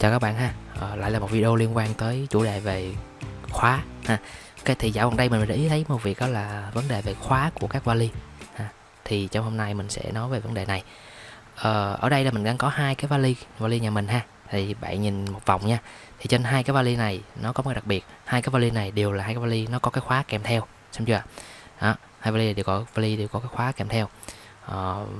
Chào các bạn ha, lại là một video liên quan tới chủ đề về khóa ha. Ok, thì dạo gần đây mình để ý thấy một việc đó là vấn đề về khóa của các vali ha. Thì trong hôm nay mình sẽ nói về vấn đề này. Ở đây là mình đang có hai cái vali nhà mình ha. Thì bạn nhìn một vòng nha. Thì trên hai cái vali này nó có một đặc biệt, hai cái vali này đều là hai cái vali nó có cái khóa kèm theo, xem chưa? Đó, hai vali đều có cái khóa kèm theo.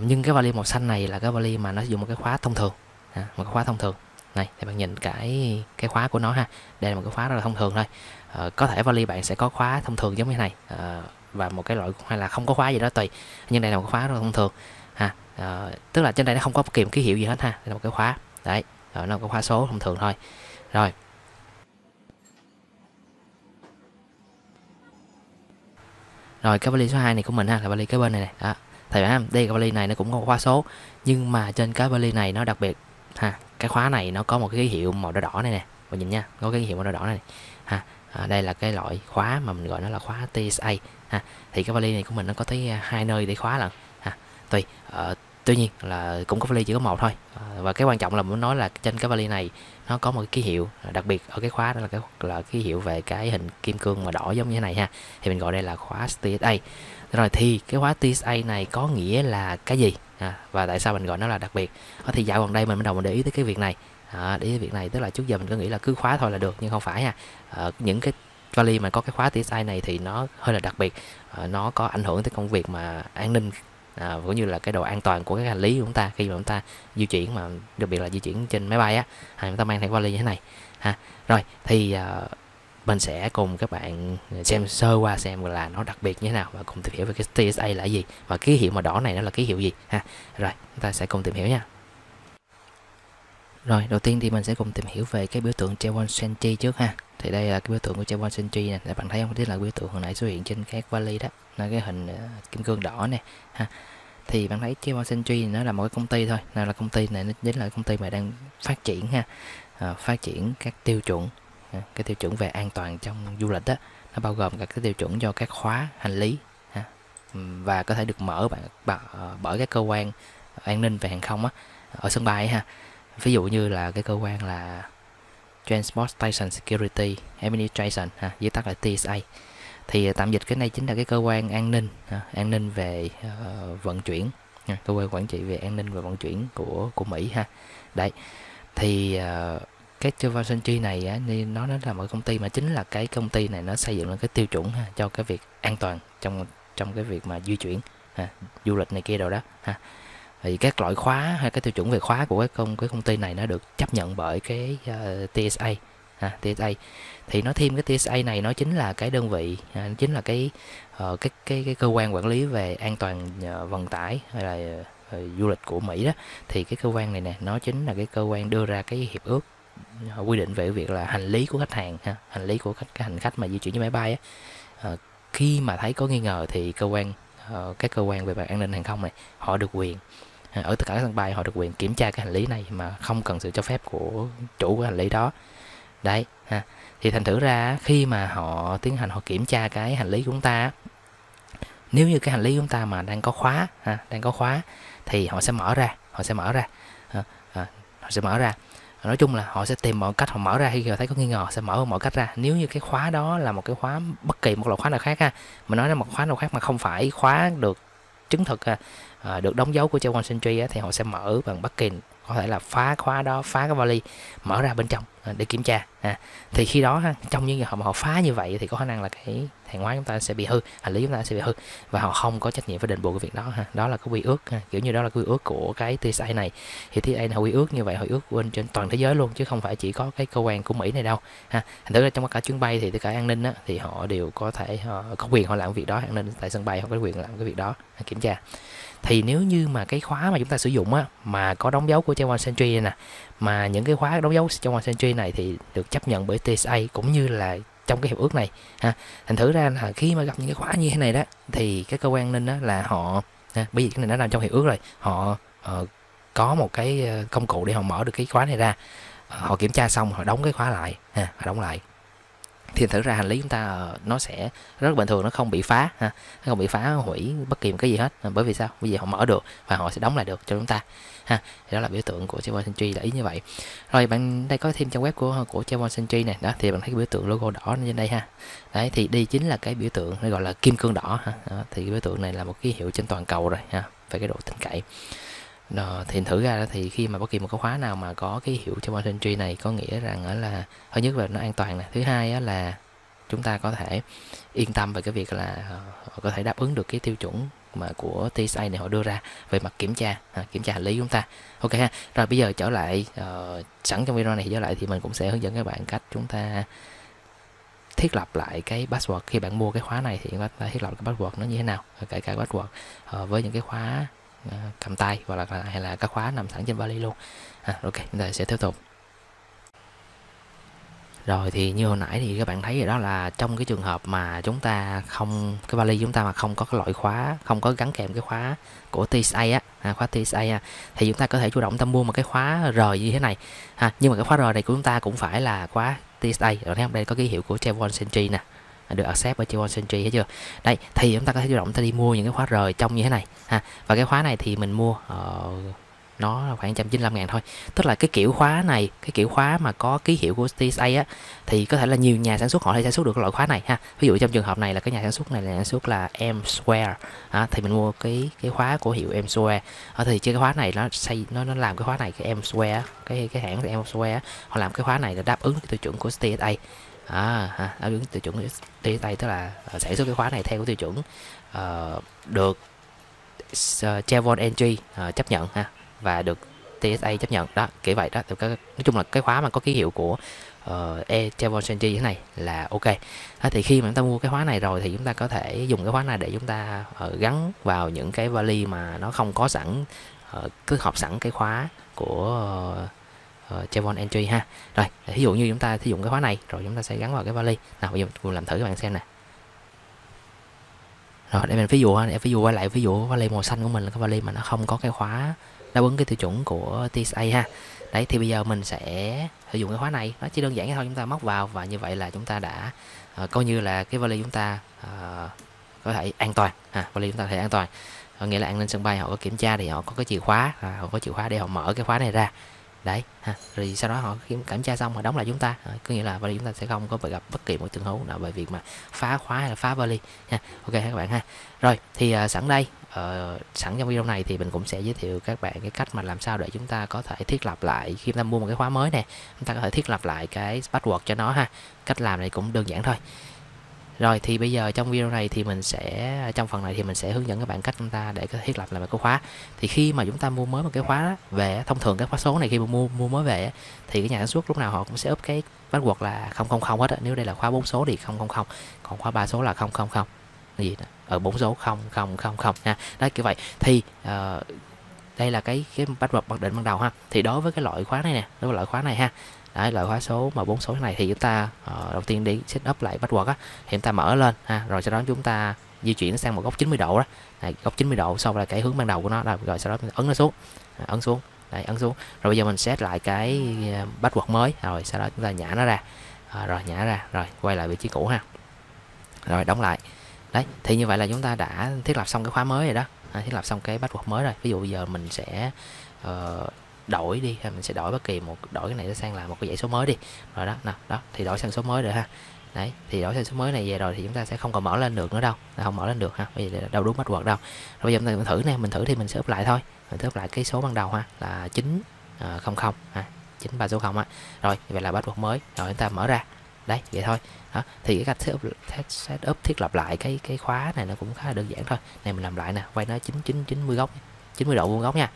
Nhưng cái vali màu xanh này là cái vali mà nó dùng một cái khóa thông thường, một cái khóa thông thường. Này thì bạn nhìn cái khóa của nó ha, đây là một cái khóa rất là thông thường thôi. Có thể vali bạn sẽ có khóa thông thường giống như thế này, và một cái loại hay là không có khóa gì đó tùy, nhưng đây là một cái khóa rất là thông thường ha. Tức là trên đây nó không có kèm ký hiệu gì hết ha, đây là một cái khóa đấy, nó là một cái khóa số thông thường thôi. Rồi cái vali số 2 này của mình ha, là vali kế bên này này đó. Thầy bạn đây cái vali này nó cũng có khóa số, nhưng mà trên cái vali này nó đặc biệt ha, cái khóa này nó có một cái ký hiệu màu đỏ đỏ này nè, bạn nhìn nha, có cái ký hiệu màu đỏ đỏ này ha. Đây là cái loại khóa mà mình gọi nó là khóa TSA ha. Thì cái vali này của mình nó có tới hai nơi để khóa lận ha, tuy nhiên là cũng có vali chỉ có một thôi. Và cái quan trọng là muốn nói là trên cái vali này nó có một cái ký hiệu đặc biệt ở cái khóa, đó là ký hiệu về cái hình kim cương mà đỏ giống như thế này ha. Thì mình gọi đây là khóa TSA. Rồi thì cái khóa TSA này có nghĩa là cái gì và tại sao mình gọi nó là đặc biệt? Thì dạo gần đây mình bắt đầu để ý tới cái việc này. Để ý việc này, tức là trước giờ mình cứ nghĩ là cứ khóa thôi là được, nhưng không phải ha. Những cái vali mà có cái khóa TSA này thì nó hơi là đặc biệt, nó có ảnh hưởng tới công việc mà an ninh, cũng như là cái độ an toàn của cái hành lý của chúng ta khi mà chúng ta di chuyển, mà đặc biệt là di chuyển trên máy bay chúng ta mang theo vali như thế này ha. Rồi thì mình sẽ cùng các bạn xem sơ qua xem là nó đặc biệt như thế nào, và cùng tìm hiểu về cái TSA là gì, và ký hiệu màu đỏ này nó là ký hiệu gì ha. Rồi chúng ta sẽ cùng tìm hiểu nha. Rồi đầu tiên thì mình sẽ cùng tìm hiểu về cái biểu tượng Chevron Sentry trước ha. Thì đây là cái biểu tượng của Chevron Sentry nè, các bạn thấy không? Đây là biểu tượng hồi nãy xuất hiện trên các vali đó, là cái hình kim cương đỏ nè ha. Thì bạn thấy Chevron Sentry nó là một cái công ty thôi, là công ty này nó chính là công ty mà đang phát triển ha, phát triển các tiêu chuẩn, cái tiêu chuẩn về an toàn trong du lịch đó. Nó bao gồm các cái tiêu chuẩn cho các khóa hành lý ha, và có thể được mở bởi các cơ quan an ninh về hàng không ở sân bay ha. Ví dụ như là cái cơ quan là Transportation Security Administration ha, viết tắt là TSA. Thì tạm dịch cái này chính là cái cơ quan an ninh về vận chuyển, cơ quan quản trị về an ninh và vận chuyển của Mỹ ha. Đấy thì cái Chevron Sentry này nó là một công ty mà chính là cái công ty này nó xây dựng lên cái tiêu chuẩn cho cái việc an toàn trong cái việc mà di chuyển du lịch này kia đâu đó ha. Thì các loại khóa hay cái tiêu chuẩn về khóa của cái công ty này nó được chấp nhận bởi cái TSA TSA. Thì nó thêm cái TSA này, nó chính là cái đơn vị, chính là cái cơ quan quản lý về an toàn vận tải hay là du lịch của Mỹ đó. Thì cái cơ quan này nè, nó chính là cái cơ quan đưa ra cái hiệp ước quy định về việc là hành lý của khách hàng hành lý của các hành khách mà di chuyển với máy bay khi mà thấy có nghi ngờ thì các cơ quan về an ninh hàng không này họ được quyền ở tất cả các sân bay, họ được quyền kiểm tra cái hành lý này mà không cần sự cho phép của chủ của hành lý đó. Đấy ha. Thì thành thử ra khi mà họ tiến hành họ kiểm tra cái hành lý của chúng ta, nếu như cái hành lý của chúng ta mà đang có khóa thì họ sẽ mở ra, họ sẽ mở ra. Nói chung là họ sẽ tìm mọi cách họ mở ra, khi họ thấy có nghi ngờ họ sẽ mở mọi cách ra. Nếu như cái khóa đó là một cái khóa, bất kỳ một loại khóa nào khác mình nói là một khóa nào khác mà không phải khóa được chứng thực được đóng dấu của Chevron Sentry thì họ sẽ mở bằng bất kỳ, có thể là phá khóa đó, phá cái vali, mở ra bên trong để kiểm tra thì khi đó trong những trường hợp mà họ phá như vậy thì có khả năng là cái hàng hóa chúng ta sẽ bị hư, hành lý chúng ta sẽ bị hư, và họ không có trách nhiệm phải đền bù cái việc đó đó là cái quy ước kiểu như đó là quy ước của cái TSA này. Thì TSA là quy ước như vậy, họ ước bên trên toàn thế giới luôn, chứ không phải chỉ có cái cơ quan của Mỹ này đâu thành thử ra trong cả chuyến bay thì tất cả an ninh thì họ đều có thể có quyền họ làm việc đó, an ninh tại sân bay họ có quyền làm cái việc đó, kiểm tra. Thì nếu như mà cái khóa mà chúng ta sử dụng mà có đóng dấu của Chevron Sentry này nè, mà những cái khóa đóng dấu Chevron Sentry này thì được chấp nhận bởi TSA cũng như là trong cái hiệp ước này thành thử ra là khi mà gặp những cái khóa như thế này đó thì cái cơ quan an ninh đó là họ bởi vì cái này nó nằm trong hiệp ước rồi, họ có một cái công cụ để họ mở được cái khóa này ra, họ kiểm tra xong họ đóng cái khóa lại họ đóng lại. thì thử ra hành lý chúng ta nó sẽ rất bình thường, nó không bị phá ha, nó không bị phá hủy bất kỳ một cái gì hết. Bởi vì sao? Bởi vì họ mở được và họ sẽ đóng lại được cho chúng ta ha. Thì đó là biểu tượng của Trayvon Sentry, là ý như vậy. Rồi bạn đây có thêm trang web của Trayvon Sentry này đó, thì bạn thấy cái biểu tượng logo đỏ trên đây ha. Đấy, thì đây chính là cái biểu tượng nó gọi là kim cương đỏ ha. Đó, thì cái biểu tượng này là một ký hiệu trên toàn cầu rồi ha, về cái độ tin cậy. Đó, thì thử ra thì khi mà bất kỳ một cái khóa nào mà có cái hiệu Trayvon Sentry này có nghĩa rằng là thứ nhất là nó an toàn nè, thứ hai là chúng ta có thể yên tâm về cái việc là họ có thể đáp ứng được cái tiêu chuẩn mà của TSA này họ đưa ra về mặt kiểm tra hành lý chúng ta. Ok ha. Rồi bây giờ trở lại sẵn trong video này trở lại thì mình cũng sẽ hướng dẫn các bạn cách chúng ta thiết lập lại cái password. Khi bạn mua cái khóa này thì chúng ta thiết lập cái password nó như thế nào, kể cả password với những cái khóa cầm tay hoặc là hay là các khóa nằm sẵn trên vali luôn. Ok, chúng ta sẽ tiếp tục. Rồi thì như hồi nãy thì các bạn thấy rồi đó, là trong cái trường hợp mà chúng ta không, cái vali chúng ta mà không có cái loại khóa, không có gắn kèm cái khóa của TSA khóa TSA thì chúng ta có thể chủ động ta mua một cái khóa rời như thế này nhưng mà cái khóa rời này của chúng ta cũng phải là khóa TSA. Rồi thấy không, đây có ký hiệu của Trayvon Sentry nè, được accept bởi Trayvon Sentry, thấy chưa? Đây thì chúng ta có thể chủ động ta đi mua những cái khóa rời trong như thế này và cái khóa này thì mình mua nó khoảng 195.000 thôi. Tức là cái kiểu khóa này, cái kiểu khóa mà có ký hiệu của TSA thì có thể là nhiều nhà sản xuất họ thể sản xuất được cái loại khóa này ha. Ví dụ trong trường hợp này là cái nhà sản xuất này là sản xuất là Emsware thì mình mua cái khóa của hiệu Emsware. Thì trên cái khóa này nó làm cái khóa này, cái Emsware, cái hãng Emsware họ làm cái khóa này là đáp ứng cái tiêu chuẩn của TSA. Đáp ứng tiêu chuẩn của TSA, tức là sản xuất cái khóa này theo cái tiêu chuẩn được Trayvon Entry chấp nhận và được TSA chấp nhận đó, kiểu vậy đó. Nói chung là cái khóa mà có ký hiệu của Trayvon Sentry thế này là ok. Thì khi mà chúng ta mua cái khóa này rồi thì chúng ta có thể dùng cái khóa này để chúng ta gắn vào những cái vali mà nó không có sẵn, cứ hộp sẵn cái khóa của Trayvon Entry ha. Rồi ví dụ như chúng ta sử dụng cái khóa này rồi chúng ta sẽ gắn vào cái vali. Nào bây giờ mình làm thử các bạn xem nè. Rồi để mình ví dụ quay lại ví dụ vali màu xanh của mình là cái vali mà nó không có cái khóa đáp ứng cái tiêu chuẩn của TSA ha. Đấy thì bây giờ mình sẽ sử dụng cái khóa này, nó chỉ đơn giản thôi, chúng ta móc vào và như vậy là chúng ta đã coi như là cái vali chúng ta có thể an toàn vali chúng ta có thể an toàn. Nghĩa là an ninh sân bay họ có kiểm tra thì họ có cái chìa khóa, họ có chìa khóa để họ mở cái khóa này ra. Đấy rồi sau đó họ kiểm tra xong họ đóng lại chúng ta, có nghĩa là vali chúng ta sẽ không có phải gặp bất kỳ một trường hợp nào về việc mà phá khóa hay là phá vali ha. Ok các bạn ha. Rồi thì sẵn đây sẵn trong video này thì mình cũng sẽ giới thiệu các bạn cái cách mà làm sao để chúng ta có thể thiết lập lại khi chúng ta mua một cái khóa mới nè, chúng ta có thể thiết lập lại cái password cho nó ha. Cách làm này cũng đơn giản thôi. Rồi thì bây giờ trong video này thì mình sẽ, trong phần này thì mình sẽ hướng dẫn các bạn cách chúng ta để có thể thiết lập lại một cái khóa. Thì khi mà chúng ta mua mới một cái khóa về, thông thường cái khóa số này khi mà mua mới về thì cái nhà sản xuất lúc nào họ cũng sẽ up cái password là 000 hết á. Nếu đây là khóa 4 số thì 000, còn khóa 3 số là 000. Cái gì đó? Ở 4 số 0000 ha. Đó kiểu vậy. Thì đây là cái password mặc định ban đầu ha. Thì đối với cái loại khóa này nè, đối với loại khóa này ha. Đấy, loại khóa số mà 4 số này thì chúng ta đầu tiên đi set up lại password thì chúng ta mở lên ha, rồi sau đó chúng ta di chuyển sang một góc 90 độ đó. Này, góc 90 độ sau là cái hướng ban đầu của nó rồi sau đó ấn nó xuống. Ấn xuống. Đấy, ấn xuống. Rồi bây giờ mình set lại cái password mới, rồi sau đó chúng ta nhả nó ra. Rồi nhả ra, rồi quay lại vị trí cũ ha. Rồi đóng lại. Đấy, thì như vậy là chúng ta đã thiết lập xong cái khóa mới rồi đó. Thiết lập xong cái password mới rồi. Ví dụ giờ mình sẽ đổi đi, mình sẽ đổi bất kỳ đổi cái này sang là một cái dãy số mới đi. Rồi đó, nào, đó thì đổi sang số mới rồi ha. Đấy, thì đổi sang số mới này về rồi thì chúng ta sẽ không còn mở lên được nữa đâu. Không mở lên được ha. Bây giờ đâu đúng password đâu. Rồi bây giờ mình thử nè, mình thử thì mình sẽ up lại thôi. Mình up lại cái số ban đầu ha, là 900 ha, 9360 á. Rồi, vậy là password mới. Rồi chúng ta mở ra. Đấy, vậy thôi. Đó, thì cái cách set up thiết lập lại cái khóa này nó cũng khá là đơn giản thôi. Này mình làm lại nè, quay nó 90 góc, 90 độ vuông góc nha.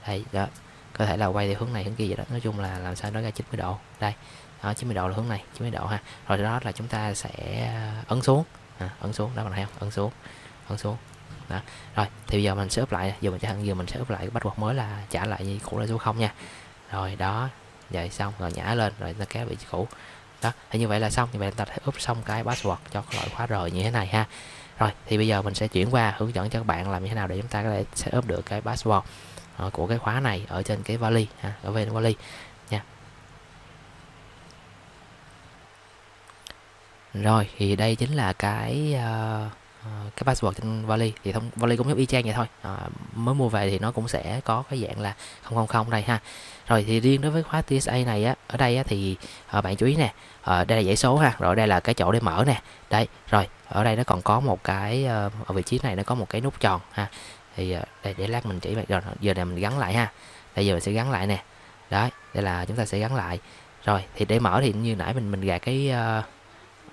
Đây, đó. Có thể là quay theo hướng này hướng kia vậy đó, nói chung là làm sao nó ra 90 độ. Đây, đó, 90 độ là hướng này, 90 độ ha. Rồi đó là chúng ta sẽ ấn xuống, ấn xuống đó, bạn thấy không, ấn xuống đó. Rồi thì bây giờ mình sẽ up lại, giờ mình sẽ up lại cái password mới là trả lại như cũ là số 0 nha. Rồi đó, vậy xong rồi nhả lên rồi ta kéo vị trí cũ đó. Thì như vậy là xong, như vậy ta đã up xong cái password cho cái loại khóa rời như thế này ha. Rồi thì bây giờ mình sẽ chuyển qua hướng dẫn cho các bạn làm như thế nào để chúng ta có thể set up được cái password của cái khóa này ở trên cái vali ha, ở bên vali nha. Rồi thì đây chính là cái password trên vali. Thì vali cũng giống y chang vậy thôi. Mới mua về thì nó cũng sẽ có cái dạng là 000 đây ha. Rồi thì riêng đối với khóa TSA này á, ở đây á, thì bạn chú ý nè, đây là dãy số ha, rồi đây là cái chỗ để mở nè. Đấy, rồi ở đây nó còn có một cái ở vị trí này nó có một cái nút tròn ha. Thì đây để lát mình chỉ bạn, rồi giờ này mình gắn lại ha. Bây giờ mình sẽ gắn lại nè. Đấy, đây là chúng ta sẽ gắn lại. Rồi thì để mở thì như nãy mình gạt cái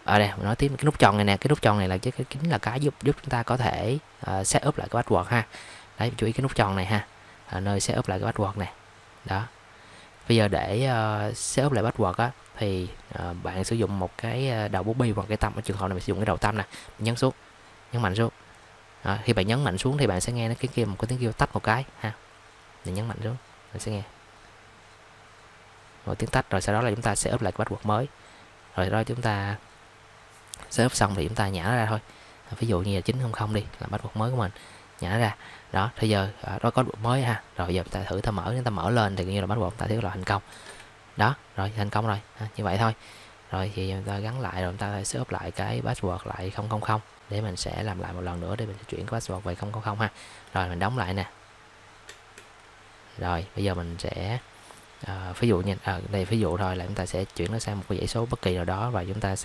ở đây mình nói tiếp cái nút tròn này nè, cái nút tròn này là chính là cái giúp chúng ta có thể set up lại cái password ha. Đấy, chú ý cái nút tròn này ha, nơi set up lại cái password này. Đó, bây giờ để set up lại password á thì bạn sử dụng một cái đầu bút bi hoặc cái tâm. Ở trường hợp này mình sử dụng cái đầu tâm nè, nhấn xuống, nhấn mạnh xuống. Đó, khi bạn nhấn mạnh xuống thì bạn sẽ nghe nó cái kia một cái tiếng kêu tách một cái ha. Mình nhấn mạnh xuống bạn sẽ nghe một tiếng tách, rồi sau đó là chúng ta set up lại cái password mới. Rồi đó chúng ta set up xong thì chúng ta nhả nó ra thôi. Ví dụ như là 900 đi là password mới của mình, nhả nó ra. Đó, bây giờ đó có password mới ha. Rồi giờ ta thử chúng ta mở lên thì như là password chúng ta thấy là thành công. Đó, rồi thành công rồi ha, như vậy thôi. Rồi thì chúng ta gắn lại, rồi chúng ta set up lại cái password lại 000 để mình sẽ làm lại một lần nữa để mình chuyển cái password về 000 ha. Rồi mình đóng lại nè. Rồi bây giờ mình sẽ ví dụ như đây ví dụ thôi là chúng ta sẽ chuyển nó sang một cái dãy số bất kỳ nào đó và chúng ta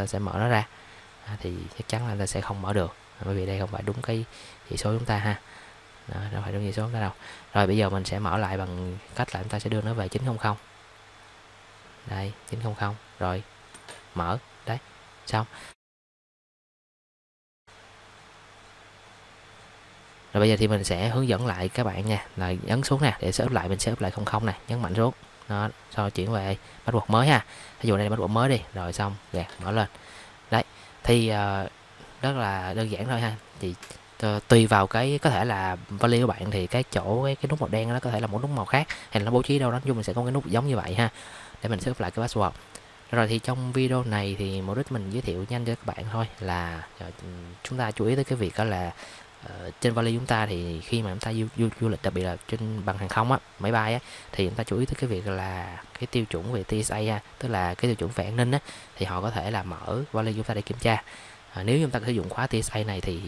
sẽ mở nó ra. Thì chắc chắn là chúng ta sẽ không mở được bởi vì đây không phải đúng cái dãy số chúng ta ha. Đó, đâu phải đúng dãy số chúng ta đâu. Rồi bây giờ mình sẽ mở lại bằng cách là chúng ta sẽ đưa nó về 900. Đây 900 rồi mở. Đấy, xong. Rồi bây giờ thì mình sẽ hướng dẫn lại các bạn nha, là nhấn xuống nè để set up lại, mình set up lại 00 này, nhấn mạnh xuống. Đó, sau chuyển về password mới ha. Ví dụ đây là password mới đi, rồi xong, gạt mở lên. Đấy, thì rất là đơn giản thôi ha. Thì tùy vào cái có thể là vali của bạn thì cái chỗ cái nút màu đen nó có thể là một nút màu khác, hay là nó bố trí đâu đó, nhưng mình sẽ có cái nút giống như vậy ha, để mình set up lại cái password. Rồi thì trong video này thì mục đích mình giới thiệu nhanh cho các bạn thôi là chúng ta chú ý tới cái việc đó là trên vali chúng ta thì khi mà chúng ta du lịch, đặc biệt là trên bằng hàng không á, máy bay á, thì chúng ta chú ý tới cái việc là cái tiêu chuẩn về TSA ha, tức là cái tiêu chuẩn về an ninh á, thì họ có thể là mở vali chúng ta để kiểm tra. Nếu chúng ta sử dụng khóa TSA này thì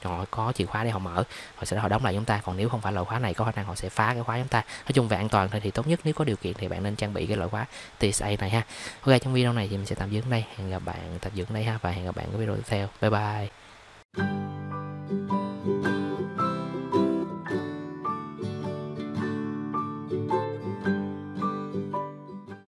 họ có chìa khóa để họ mở, họ sẽ họ đóng lại chúng ta. Còn nếu không phải loại khóa này, có khả năng họ sẽ phá cái khóa chúng ta. Nói chung về an toàn thì tốt nhất nếu có điều kiện thì bạn nên trang bị cái loại khóa TSA này ha. Ok, trong video này thì mình sẽ tạm dừng đây, hẹn gặp bạn tạm dừng đây ha, và hẹn gặp bạn ở video tiếp theo. Bye bye.